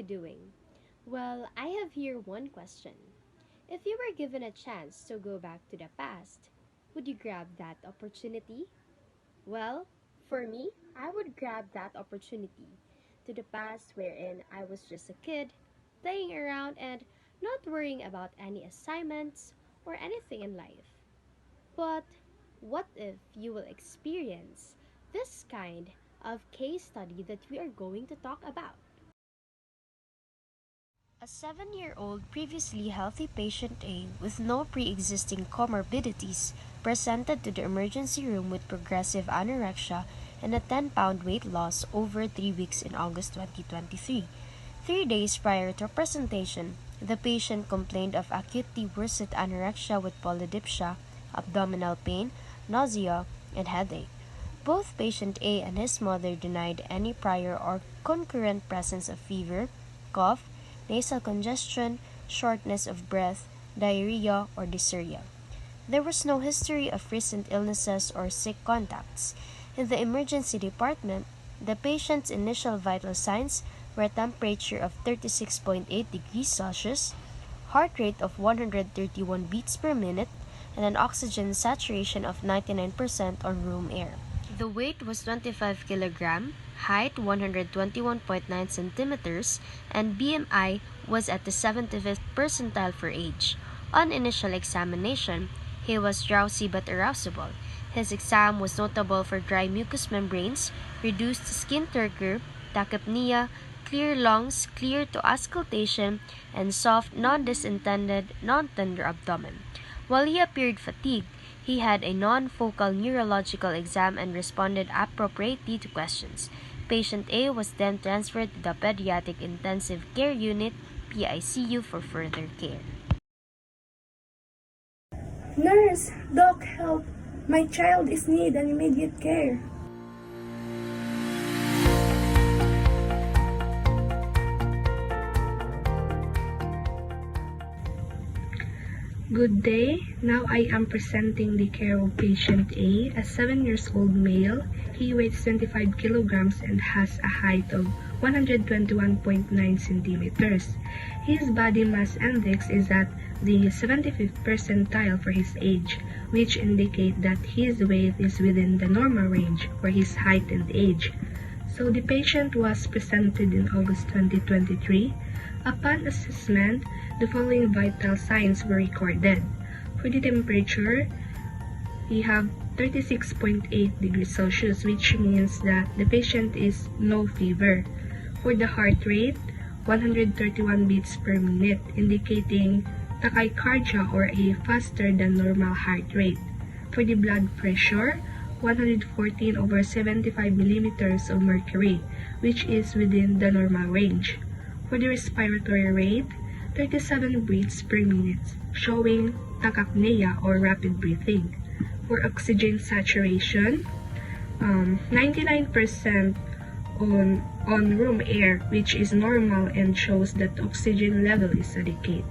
doing? Well, I have here one question. If you were given a chance to go back to the past, would you grab that opportunity? Well, for me, I would grab that opportunity to the past wherein I was just a kid, playing around and not worrying about any assignments or anything in life. But what if you will experience this kind of case study that we are going to talk about? A 7-year-old previously healthy patient A with no pre-existing comorbidities presented to the emergency room with progressive anorexia and a 10-pound weight loss over 3 weeks in August 2023. 3 days prior to presentation, the patient complained of acutely worsened anorexia with polydipsia, abdominal pain, nausea, and headache. Both patient A and his mother denied any prior or concurrent presence of fever, cough, nasal congestion, shortness of breath, diarrhea, or dysuria. There was no history of recent illnesses or sick contacts. In the emergency department, the patient's initial vital signs were a temperature of 36.8 degrees Celsius, heart rate of 131 beats per minute, and an oxygen saturation of 99% on room air. The weight was 25 kg, height 121.9 centimeters, and BMI was at the 75th percentile for age. On initial examination, he was drowsy but arousable. His exam was notable for dry mucous membranes, reduced skin turgor, tachypnea, clear lungs, clear to auscultation, and soft, non-distended, non-tender abdomen. While he appeared fatigued, he had a non-focal neurological exam and responded appropriately to questions. Patient A was then transferred to the Pediatric Intensive Care Unit, PICU, for further care. Nurse, doc, help! My child is need an immediate care. Good day. Now I am presenting the care of patient A, a 7-year-old male. He weighs 25 kilograms and has a height of 121.9 centimeters. His body mass index is at the 75th percentile for his age, which indicate that his weight is within the normal range for his height and age. So the patient was presented in August 2023. Upon assessment, the following vital signs were recorded. For the temperature, we have 36.8 degrees Celsius, which means that the patient is no fever. For the heart rate, 131 beats per minute, indicating tachycardia or a faster than normal heart rate. For the blood pressure, 114 over 75 millimeters of mercury, which is within the normal range. For the respiratory rate, 37 breaths per minute, showing tachypnea or rapid breathing. For oxygen saturation, 99% on room air, which is normal and shows that oxygen level is adequate.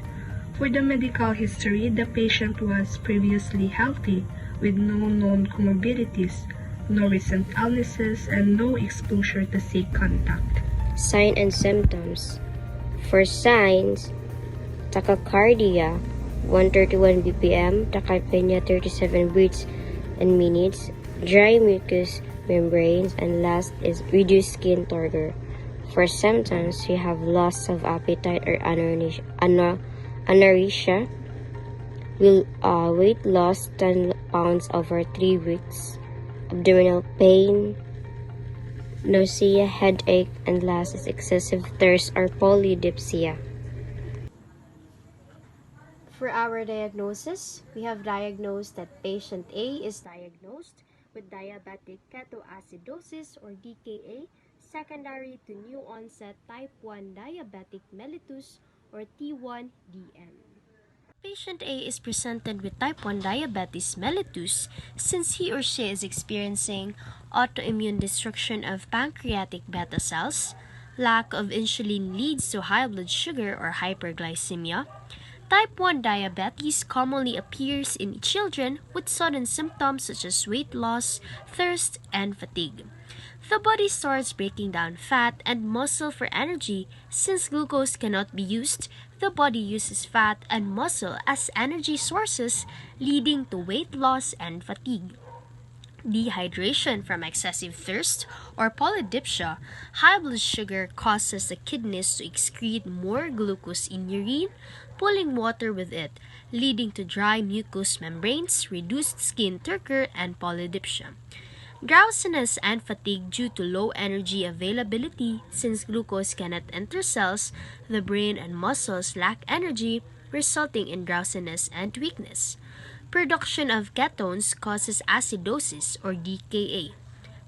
For the medical history, the patient was previously healthy with no known comorbidities, no recent illnesses, and no exposure to sick contact. Sign and symptoms. For signs, tachycardia 131 bpm, tachypnea 37 beats in minutes, dry mucous membranes, and last is reduced skin turgor. For symptoms, you have loss of appetite or anorexia, weight loss 10 pounds over 3 weeks, abdominal pain, nausea, headache, and last is excessive thirst or polydipsia. For our diagnosis, we have diagnosed that patient A is diagnosed with diabetic ketoacidosis or DKA secondary to new onset type 1 diabetic mellitus or T1DM. Patient A is presented with type 1 diabetes mellitus since he or she is experiencing autoimmune destruction of pancreatic beta cells, lack of insulin leads to high blood sugar or hyperglycemia. Type 1 diabetes commonly appears in children with sudden symptoms such as weight loss, thirst, and fatigue. The body starts breaking down fat and muscle for energy. Since glucose cannot be used, the body uses fat and muscle as energy sources, leading to weight loss and fatigue. Dehydration from excessive thirst or polydipsia, high blood sugar causes the kidneys to excrete more glucose in urine, pulling water with it, leading to dry mucous membranes, reduced skin turgor, and polydipsia. Drowsiness and fatigue due to low energy availability. Since glucose cannot enter cells, the brain and muscles lack energy, resulting in drowsiness and weakness. Production of ketones causes acidosis or DKA.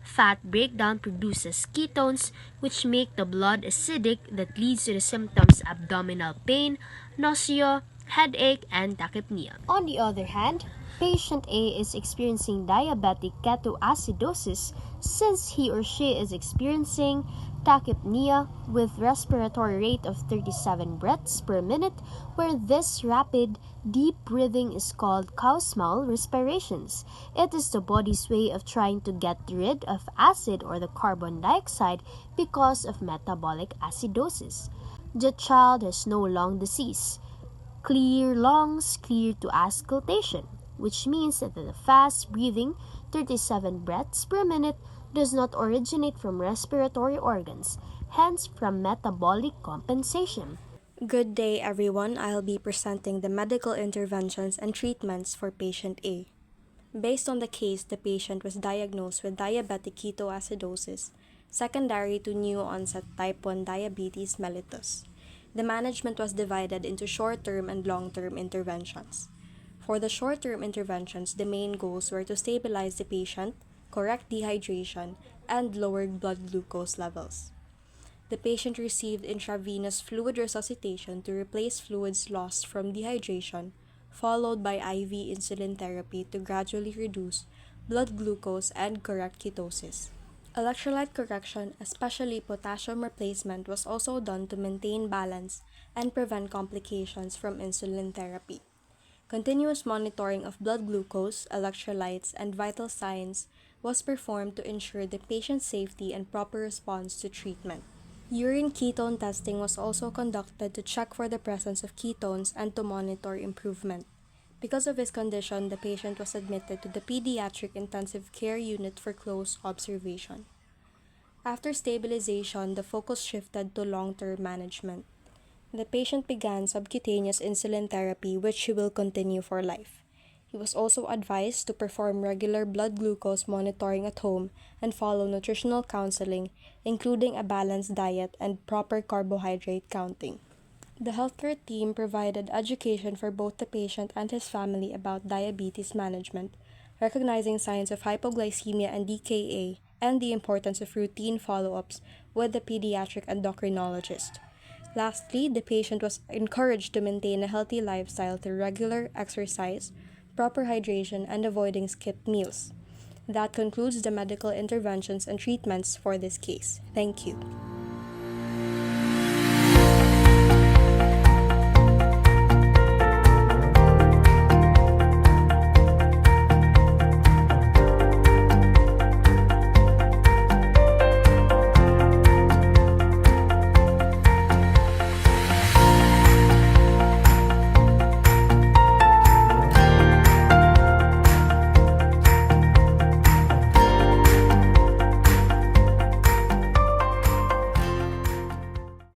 Fat breakdown produces ketones, which make the blood acidic, that leads to the symptoms abdominal pain, nausea, headache, and tachypnea. On the other hand, patient A is experiencing diabetic ketoacidosis since he or she is experiencing tachypnea with respiratory rate of 37 breaths per minute, where this rapid, deep breathing is called Kussmaul respirations. It is the body's way of trying to get rid of acid or the carbon dioxide because of metabolic acidosis. The child has no lung disease. Clear lungs clear to auscultation, which means that the fast breathing, 37 breaths per minute, does not originate from respiratory organs, hence from metabolic compensation. Good day, everyone. I'll be presenting the medical interventions and treatments for patient A. Based on the case, the patient was diagnosed with diabetic ketoacidosis, secondary to new onset type 1 diabetes mellitus. The management was divided into short-term and long-term interventions. For the short-term interventions, the main goals were to stabilize the patient, correct dehydration, and lower blood glucose levels. The patient received intravenous fluid resuscitation to replace fluids lost from dehydration, followed by IV insulin therapy to gradually reduce blood glucose and correct ketosis. Electrolyte correction, especially potassium replacement, was also done to maintain balance and prevent complications from insulin therapy. Continuous monitoring of blood glucose, electrolytes, and vital signs was performed to ensure the patient's safety and proper response to treatment. Urine ketone testing was also conducted to check for the presence of ketones and to monitor improvement. Because of his condition, the patient was admitted to the pediatric intensive care unit for close observation. After stabilization, the focus shifted to long-term management. The patient began subcutaneous insulin therapy, which he will continue for life. He was also advised to perform regular blood glucose monitoring at home and follow nutritional counseling, including a balanced diet and proper carbohydrate counting. The healthcare team provided education for both the patient and his family about diabetes management, recognizing signs of hypoglycemia and DKA, and the importance of routine follow-ups with the pediatric endocrinologist. Lastly, the patient was encouraged to maintain a healthy lifestyle through regular exercise, proper hydration, and avoiding skipped meals. That concludes the medical interventions and treatments for this case. Thank you.